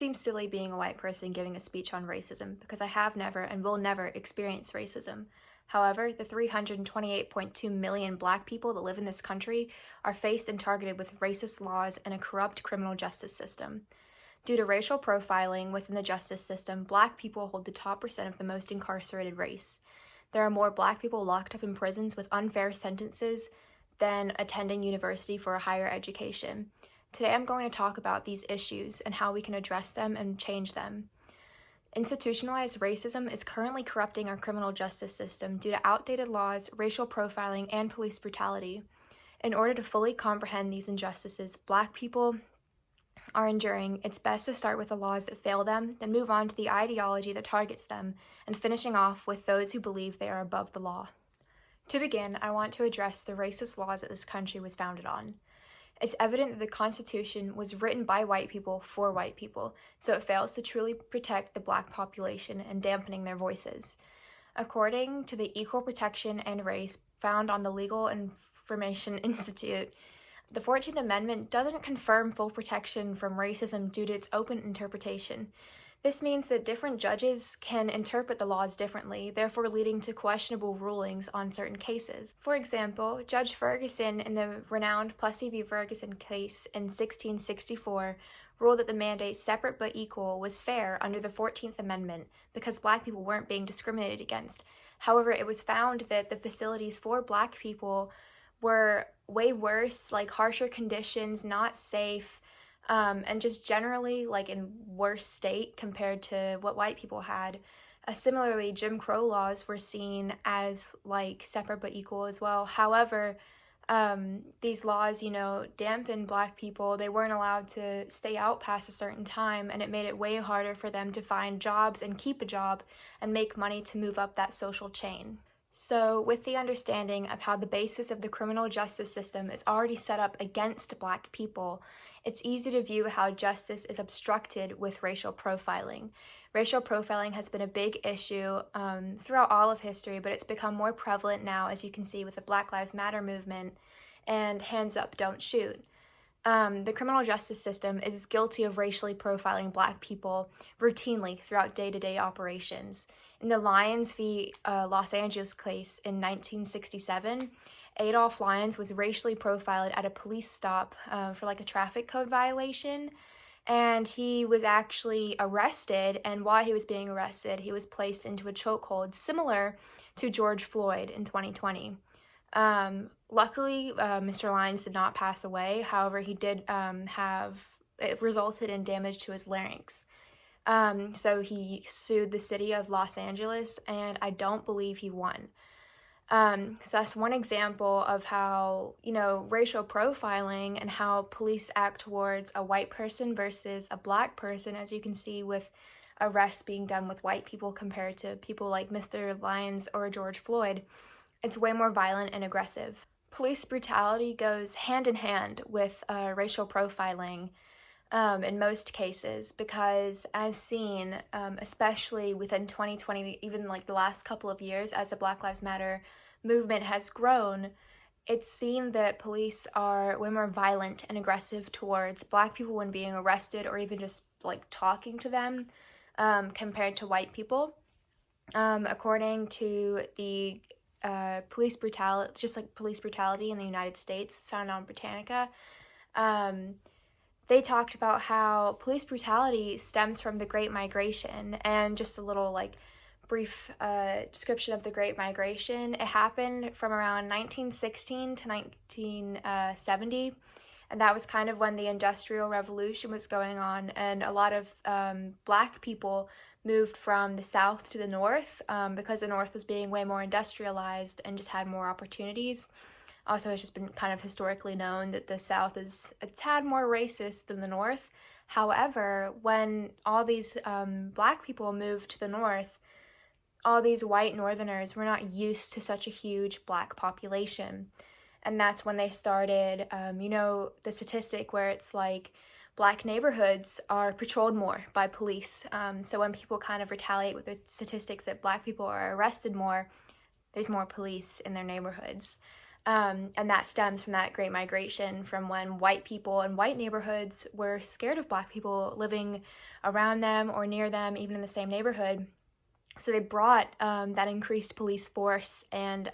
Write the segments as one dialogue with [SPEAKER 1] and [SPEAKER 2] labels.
[SPEAKER 1] Seems silly being a white person giving a speech on racism because I have never and will never experience racism. However, the 328.2 million black people that live in this country are faced and targeted with racist laws and a corrupt criminal justice system. Due to racial profiling within the justice system, black people hold the top percent of the most incarcerated race. There are more black people locked up in prisons with unfair sentences than attending university for a higher education. Today I'm going to talk about these issues and how we can address them and change them. Institutionalized racism is currently corrupting our criminal justice system due to outdated laws, racial profiling, and police brutality. In order to fully comprehend these injustices black people are enduring, it's best to start with the laws that fail them, then move on to the ideology that targets them, and finishing off with those who believe they are above the law. To begin, I want to address the racist laws that this country was founded on. It's evident that the Constitution was written by white people for white people, so it fails to truly protect the black population and dampening their voices. According to the Equal Protection and Race found on the Legal Information Institute, the 14th Amendment doesn't confirm full protection from racism due to its open interpretation. This means that different judges can interpret the laws differently, therefore leading to questionable rulings on certain cases. For example, Judge Ferguson in the renowned Plessy v. Ferguson case in 1664 ruled that the mandate separate but equal was fair under the 14th Amendment because black people weren't being discriminated against. However, it was found that the facilities for black people were way worse, like harsher conditions, not safe, and just generally like in worse state compared to what white people had. Similarly, Jim Crow laws were seen as like separate but equal as well. However, these laws, dampened black people. They weren't allowed to stay out past a certain time, and it made it way harder for them to find jobs and keep a job and make money to move up that social chain. So, with the understanding of how the basis of the criminal justice system is already set up against black people, it's easy to view how justice is obstructed with racial profiling. Racial profiling has been a big issue throughout all of history, but it's become more prevalent now, as you can see with the Black Lives Matter movement and Hands Up, Don't Shoot. The criminal justice system is guilty of racially profiling black people routinely throughout day-to-day operations. In the Lyons v. Los Angeles case in 1967, Adolph Lyons was racially profiled at a police stop for like a traffic code violation, and he was actually arrested, and while he was being arrested, he was placed into a chokehold similar to George Floyd in 2020. Luckily, Mr. Lyons did not pass away. However, he did it resulted in damage to his larynx. So he sued the city of Los Angeles, and I don't believe he won. So that's one example of how, racial profiling and how police act towards a white person versus a black person, as you can see with arrests being done with white people compared to people like Mr. Lyons or George Floyd. It's way more violent and aggressive. Police brutality goes hand in hand with racial profiling in most cases because, as seen, especially within 2020, even like the last couple of years as the Black Lives Matter movement has grown, it's seen that police are way more violent and aggressive towards black people when being arrested or even just like talking to them compared to white people. According to the police brutality in the United States found on Britannica, they talked about how police brutality stems from the Great Migration. And just a little brief description of the Great Migration. It happened from around 1916 to 1970, and that was kind of when the Industrial Revolution was going on, and a lot of black people moved from the south to the north because the north was being way more industrialized and just had more opportunities. Also, it's just been kind of historically known that the south is a tad more racist than the north. However, when all these black people moved to the north, all these white northerners were not used to such a huge black population. And that's when they started, the statistic where it's like black neighborhoods are patrolled more by police. So when people kind of retaliate with the statistics that black people are arrested more, there's more police in their neighborhoods. And that stems from that Great Migration, from when white people in white neighborhoods were scared of Black people living around them or near them, even in the same neighborhood. So they brought that increased police force, and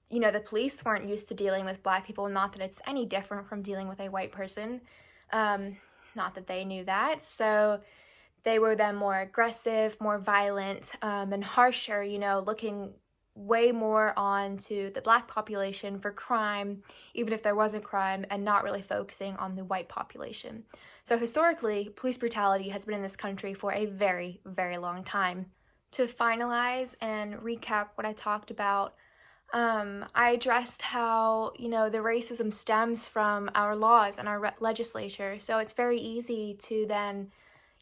[SPEAKER 1] the police weren't used to dealing with Black people. Not that it's any different from dealing with a white person. Not that they knew that. So they were then more aggressive, more violent, and harsher, looking way more onto the Black population for crime, even if there wasn't crime, and not really focusing on the white population. So historically, police brutality has been in this country for a very, very long time. To finalize and recap what I talked about, I addressed how, the racism stems from our laws and our legislature. So it's very easy to then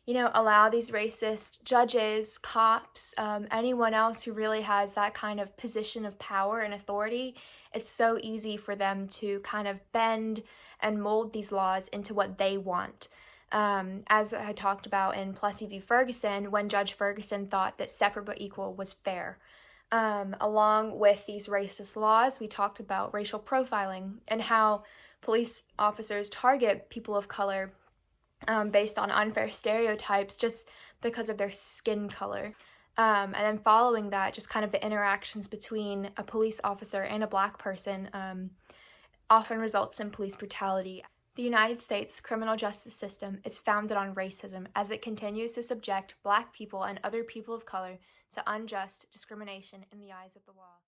[SPEAKER 1] allow these racist judges, cops, anyone else who really has that kind of position of power and authority. It's so easy for them to kind of bend and mold these laws into what they want. As I talked about in Plessy v. Ferguson, when Judge Ferguson thought that separate but equal was fair. Along with these racist laws, we talked about racial profiling and how police officers target people of color based on unfair stereotypes just because of their skin color. And then following that, just kind of the interactions between a police officer and a Black person often results in police brutality. The United States criminal justice system is founded on racism, as it continues to subject Black people and other people of color to unjust discrimination in the eyes of the law.